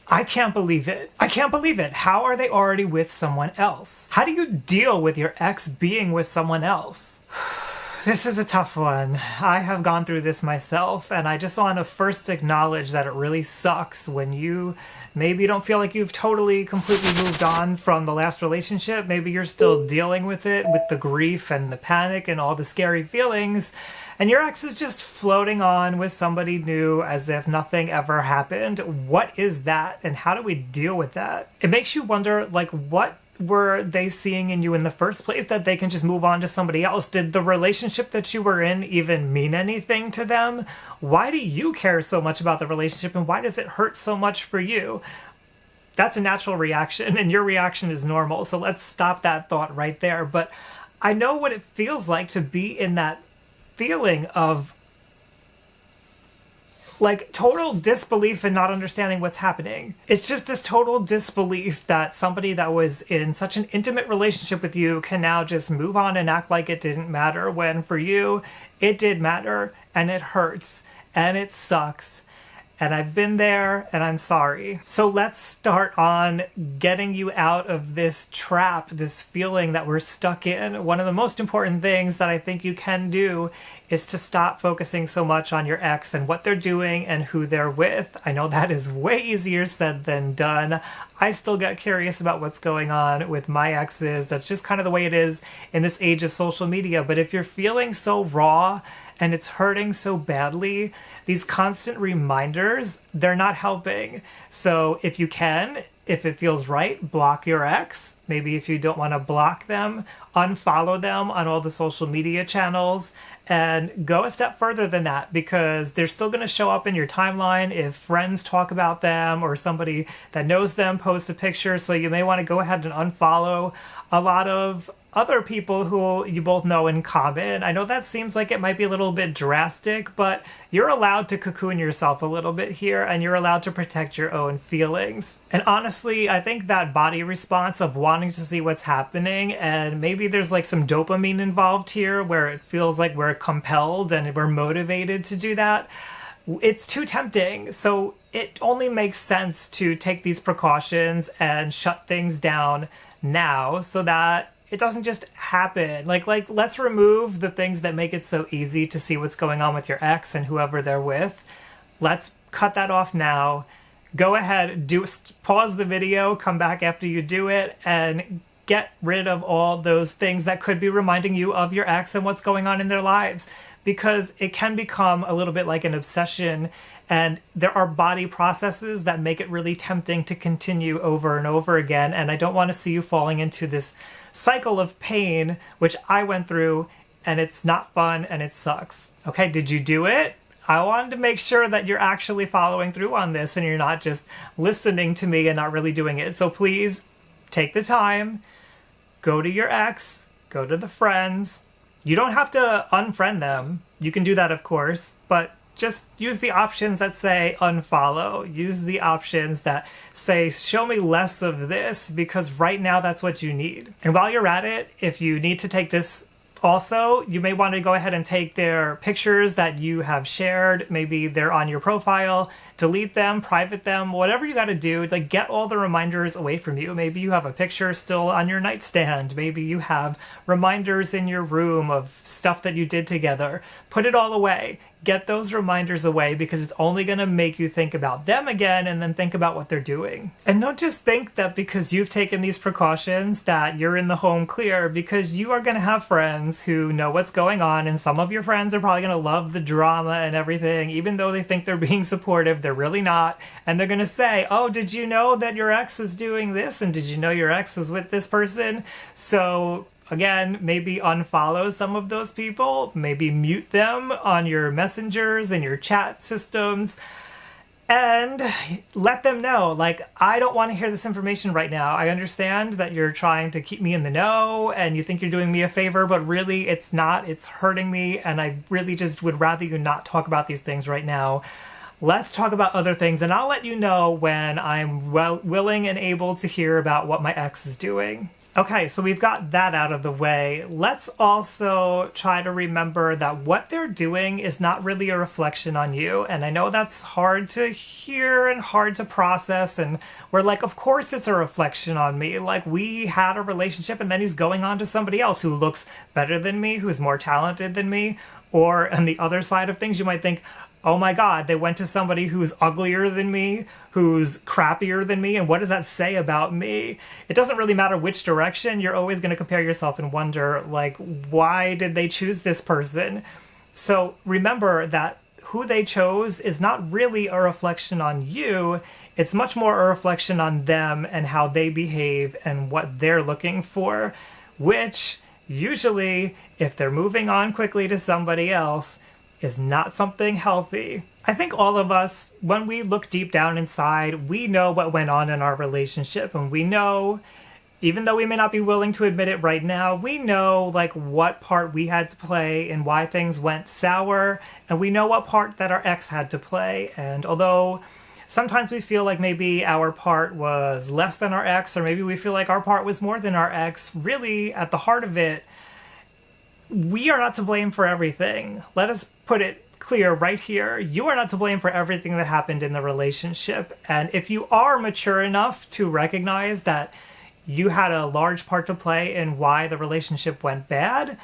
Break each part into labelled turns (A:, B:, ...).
A: I can't believe it. I can't believe it. How are they already with someone else? How do you deal with your ex being with someone else? This is a tough one. I have gone through this myself, and I just want to first acknowledge that it really sucks when you maybe don't feel like you've totally, completely moved on from the last relationship. Maybe you're still dealing with it, with the grief and the panic and all the scary feelings, and your ex is just floating on with somebody new as if nothing ever happened. What is that, and how do we deal with that? It makes you wonder, like, what were they seeing in you in the first place that they can just move on to somebody else? Did the relationship that you were in even mean anything to them? Why do you care so much about the relationship, and why does it hurt so much for you? That's a natural reaction, and your reaction is normal, so let's stop that thought right there. But I know what it feels like to be in that feeling of like total disbelief and not understanding what's happening. It's just this total disbelief that somebody that was in such an intimate relationship with you can now just move on and act like it didn't matter, when for you, it did matter, and it hurts, and it sucks. And I've been there, and I'm sorry. So let's start on getting you out of this trap, this feeling that we're stuck in. One of the most important things that I think you can do is to stop focusing so much on your ex and what they're doing and who they're with. I know that is way easier said than done. I still get curious about what's going on with my exes. That's just kind of the way it is in this age of social media. But if you're feeling so raw and it's hurting so badly, these constant reminders, they're not helping. So if you can, if it feels right, block your ex. Maybe if you don't want to block them, unfollow them on all the social media channels, and go a step further than that, because they're still going to show up in your timeline if friends talk about them or somebody that knows them posts a picture. So you may want to go ahead and unfollow a lot of other people who you both know in common. I know that seems like it might be a little bit drastic, but you're allowed to cocoon yourself a little bit here, and you're allowed to protect your own feelings. And honestly, I think that body response of wanting to see what's happening, and maybe there's like some dopamine involved here where it feels like we're compelled and we're motivated to do that. It's too tempting. So it only makes sense to take these precautions and shut things down now so that it doesn't just happen. Like let's remove the things that make it so easy to see what's going on with your ex and whoever they're with. Let's cut that off now. Go ahead, pause the video, come back after you do it, and get rid of all those things that could be reminding you of your ex and what's going on in their lives, because it can become a little bit like an obsession. And there are body processes that make it really tempting to continue over and over again. And I don't want to see you falling into this cycle of pain, which I went through, and it's not fun and it sucks. Okay, did you do it? I wanted to make sure that you're actually following through on this and you're not just listening to me and not really doing it. So please take the time, go to your ex, go to the friends. You don't have to unfriend them. You can do that, of course, but just use the options that say unfollow. Use the options that say show me less of this, because right now that's what you need. And while you're at it, if you need to take this also, you may want to go ahead and take their pictures that you have shared. Maybe they're on your profile, delete them, private them, whatever you got to do. Like, get all the reminders away from you. Maybe you have a picture still on your nightstand. Maybe you have reminders in your room of stuff that you did together. Put it all away. Get those reminders away, because it's only going to make you think about them again and then think about what they're doing. And don't just think that because you've taken these precautions that you're in the home clear, because you are going to have friends who know what's going on, and some of your friends are probably going to love the drama and everything. Even though they think they're being supportive, they're really not. And they're going to say, oh, did you know that your ex is doing this? And did you know your ex is with this person? So again, maybe unfollow some of those people, maybe mute them on your messengers and your chat systems, and let them know, like, I don't want to hear this information right now. I understand that you're trying to keep me in the know and you think you're doing me a favor, but really it's not. It's hurting me, and I really just would rather you not talk about these things right now. Let's talk about other things, and I'll let you know when I'm willing and able to hear about what my ex is doing. Okay, so we've got that out of the way. Let's also try to remember that what they're doing is not really a reflection on you. And I know that's hard to hear and hard to process. And we're like, of course it's a reflection on me. Like, we had a relationship and then he's going on to somebody else who looks better than me, who's more talented than me. Or on the other side of things, you might think, oh my God, they went to somebody who's uglier than me, who's crappier than me, and what does that say about me? It doesn't really matter which direction, you're always going to compare yourself and wonder, like, why did they choose this person? So remember that who they chose is not really a reflection on you, it's much more a reflection on them and how they behave and what they're looking for, which usually, if they're moving on quickly to somebody else, is not something healthy. I think all of us, when we look deep down inside, we know what went on in our relationship, and we know, even though we may not be willing to admit it right now, we know like what part we had to play and why things went sour, and we know what part that our ex had to play. And although sometimes we feel like maybe our part was less than our ex, or maybe we feel like our part was more than our ex, really at the heart of it, we are not to blame for everything. Let us put it clear right here. You are not to blame for everything that happened in the relationship. And if you are mature enough to recognize that you had a large part to play in why the relationship went bad,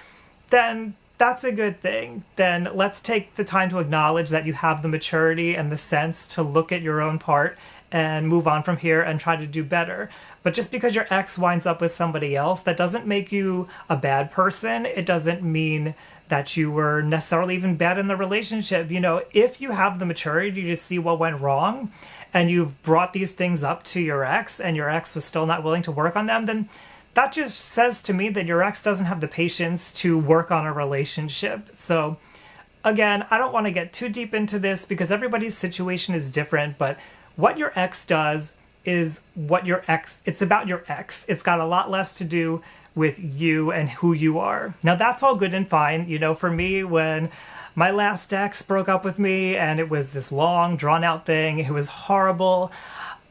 A: then that's a good thing. Then let's take the time to acknowledge that you have the maturity and the sense to look at your own part and move on from here and try to do better. But just because your ex winds up with somebody else, that doesn't make you a bad person. It doesn't mean that you were necessarily even bad in the relationship. You know, if you have the maturity to see what went wrong and you've brought these things up to your ex and your ex was still not willing to work on them, then that just says to me that your ex doesn't have the patience to work on a relationship. So again, I don't want to get too deep into this because everybody's situation is different, but what your ex does is what your ex, it's about your ex. It's got a lot less to do with you and who you are. Now that's all good and fine. You know, for me, when my last ex broke up with me and it was this long drawn out thing, it was horrible.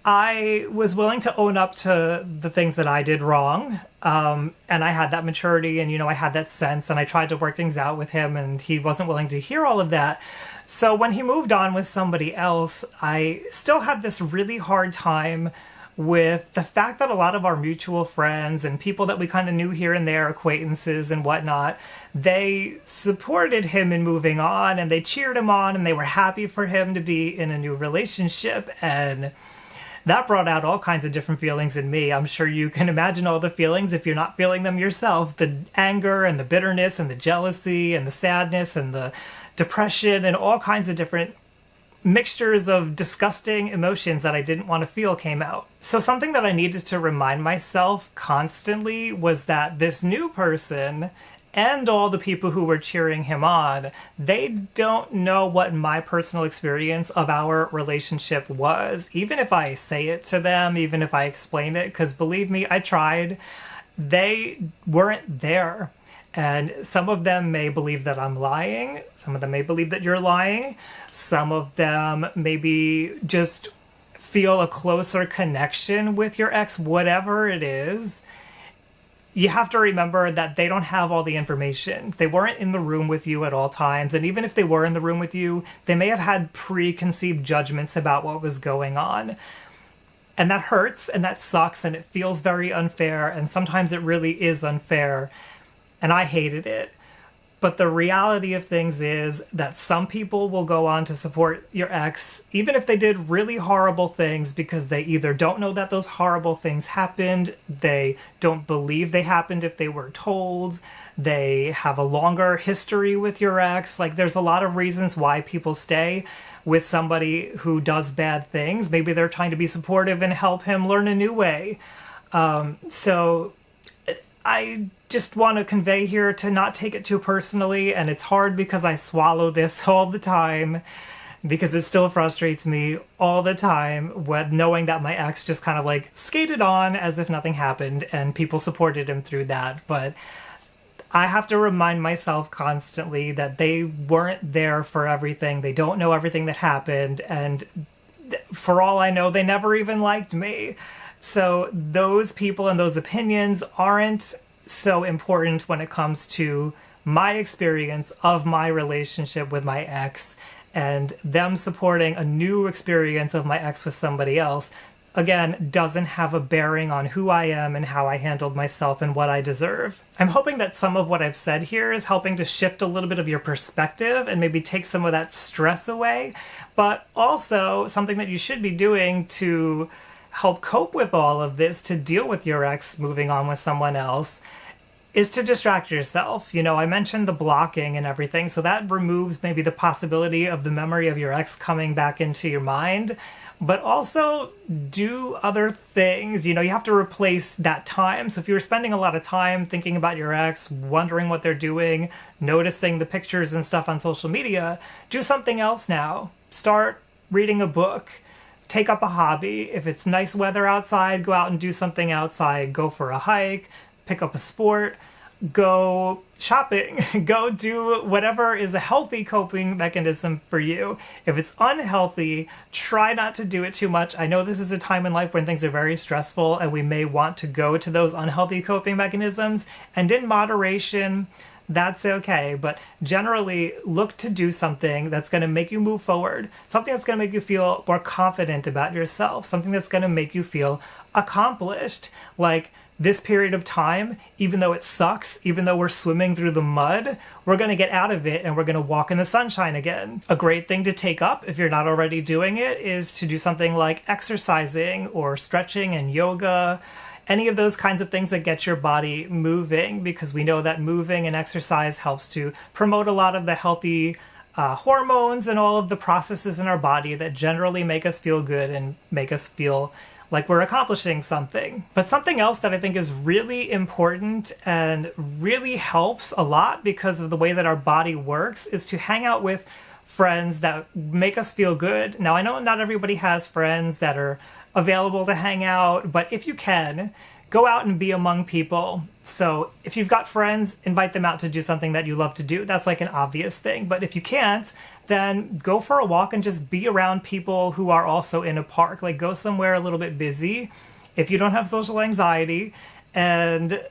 A: I was willing to own up to the things that I did wrong. And I had that maturity and, you know, I had that sense and I tried to work things out with him and he wasn't willing to hear all of that. So when he moved on with somebody else, I still had this really hard time with the fact that a lot of our mutual friends and people that we kind of knew here and there, acquaintances and whatnot, they supported him in moving on and they cheered him on and they were happy for him to be in a new relationship. And that brought out all kinds of different feelings in me. I'm sure you can imagine all the feelings if you're not feeling them yourself. The anger and the bitterness and the jealousy and the sadness and the depression and all kinds of different mixtures of disgusting emotions that I didn't want to feel came out. So something that I needed to remind myself constantly was that this new person and all the people who were cheering him on, they don't know what my personal experience of our relationship was. Even if I say it to them, even if I explain it, because believe me, I tried, they weren't there. And some of them may believe that I'm lying. Some of them may believe that you're lying. Some of them maybe just feel a closer connection with your ex, whatever it is. You have to remember that they don't have all the information. They weren't in the room with you at all times. And even if they were in the room with you, they may have had preconceived judgments about what was going on. And that hurts and that sucks and it feels very unfair. And sometimes it really is unfair. And I hated it. But the reality of things is that some people will go on to support your ex, even if they did really horrible things, because they either don't know that those horrible things happened, they don't believe they happened if they were told, they have a longer history with your ex. Like, there's a lot of reasons why people stay with somebody who does bad things. Maybe they're trying to be supportive and help him learn a new way. So I just want to convey here to not take it too personally, and it's hard because I swallow this all the time because it still frustrates me all the time with knowing that my ex just kind of like skated on as if nothing happened and people supported him through that. But I have to remind myself constantly that they weren't there for everything. They don't know everything that happened, and for all I know, they never even liked me. So those people and those opinions aren't so important when it comes to my experience of my relationship with my ex and them supporting a new experience of my ex with somebody else. Again, doesn't have a bearing on who I am and how I handled myself and what I deserve. I'm hoping that some of what I've said here is helping to shift a little bit of your perspective and maybe take some of that stress away, but also something that you should be doing to help cope with all of this, to deal with your ex moving on with someone else, is to distract yourself. You know, I mentioned the blocking and everything, so that removes maybe the possibility of the memory of your ex coming back into your mind. But also do other things. You know, you have to replace that time. So if you were spending a lot of time thinking about your ex, wondering what they're doing, noticing the pictures and stuff on social media, do something else now. Start reading a book. Take up a hobby. If it's nice weather outside, go out and do something outside. Go for a hike, pick up a sport, go shopping, go do whatever is a healthy coping mechanism for you. If it's unhealthy, try not to do it too much. I know this is a time in life when things are very stressful and we may want to go to those unhealthy coping mechanisms, and in moderation, that's okay. But generally, look to do something that's going to make you move forward, something that's going to make you feel more confident about yourself, something that's going to make you feel accomplished. Like, this period of time, even though it sucks, even though we're swimming through the mud, we're going to get out of it and we're going to walk in the sunshine again. A great thing to take up, if you're not already doing it, is to do something like exercising or stretching and yoga, any of those kinds of things that get your body moving, because we know that moving and exercise helps to promote a lot of the healthy hormones and all of the processes in our body that generally make us feel good and make us feel like we're accomplishing something. But something else that I think is really important and really helps a lot because of the way that our body works is to hang out with friends that make us feel good. Now, I know not everybody has friends that are available to hang out, but if you can, go out and be among people. So if you've got friends, invite them out to do something that you love to do. That's like an obvious thing. But if you can't, then go for a walk and just be around people who are also in a park. Like, go somewhere a little bit busy if you don't have social anxiety, and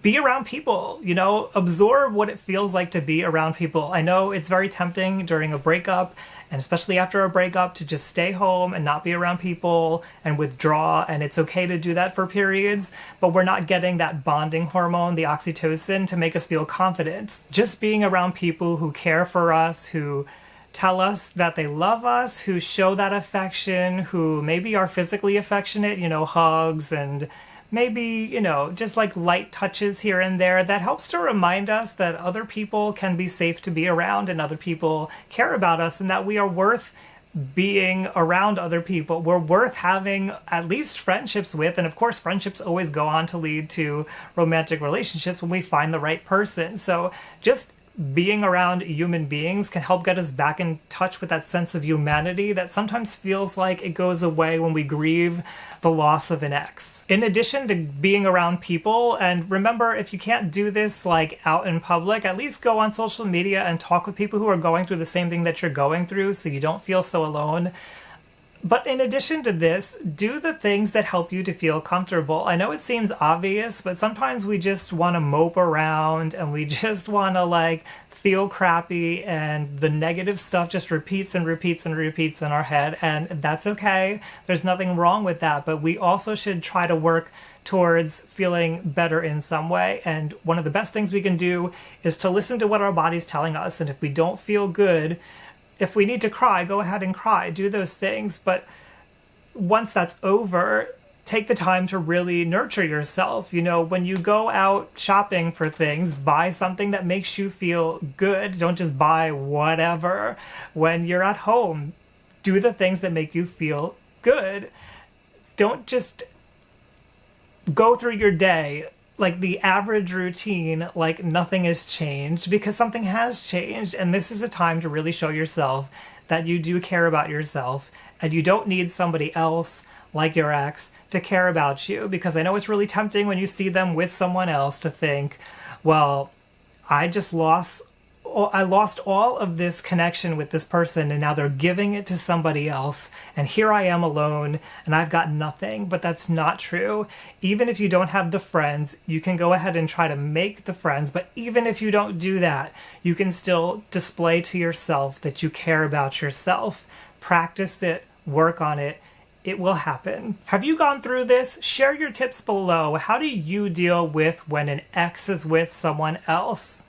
A: be around people, you know, absorb what it feels like to be around people. I know it's very tempting during a breakup, and especially after a breakup, to just stay home and not be around people and withdraw, and it's okay to do that for periods, but we're not getting that bonding hormone, the oxytocin, to make us feel confident. Just being around people who care for us, who tell us that they love us, who show that affection, who maybe are physically affectionate, you know, hugs and maybe, you know, just like light touches here and there, that helps to remind us that other people can be safe to be around and other people care about us and that we are worth being around other people. We're worth having at least friendships with. And of course, friendships always go on to lead to romantic relationships when we find the right person. So just being around human beings can help get us back in touch with that sense of humanity that sometimes feels like it goes away when we grieve the loss of an ex. In addition to being around people, and remember, if you can't do this like out in public, at least go on social media and talk with people who are going through the same thing that you're going through so you don't feel so alone. But in addition to this, do the things that help you to feel comfortable. I know it seems obvious, but sometimes we just want to mope around and we just want to like feel crappy, and the negative stuff just repeats and repeats and repeats in our head, and that's okay. There's nothing wrong with that, but we also should try to work towards feeling better in some way. And one of the best things we can do is to listen to what our body's telling us, and if we don't feel good, if we need to cry, go ahead and cry, do those things. But once that's over, take the time to really nurture yourself. You know, when you go out shopping for things, buy something that makes you feel good. Don't just buy whatever. When you're at home, do the things that make you feel good. Don't just go through your day like the average routine, like nothing has changed, because something has changed. And this is a time to really show yourself that you do care about yourself and you don't need somebody else like your ex to care about you. Because I know it's really tempting when you see them with someone else to think, well, I just lost I lost all of this connection with this person, and now they're giving it to somebody else, and here I am alone and I've got nothing. But that's not true. Even if you don't have the friends, you can go ahead and try to make the friends. But even if you don't do that, you can still display to yourself that you care about yourself. Practice it, work on it. It will happen. Have you gone through this? Share your tips below. How do you deal with when an ex is with someone else?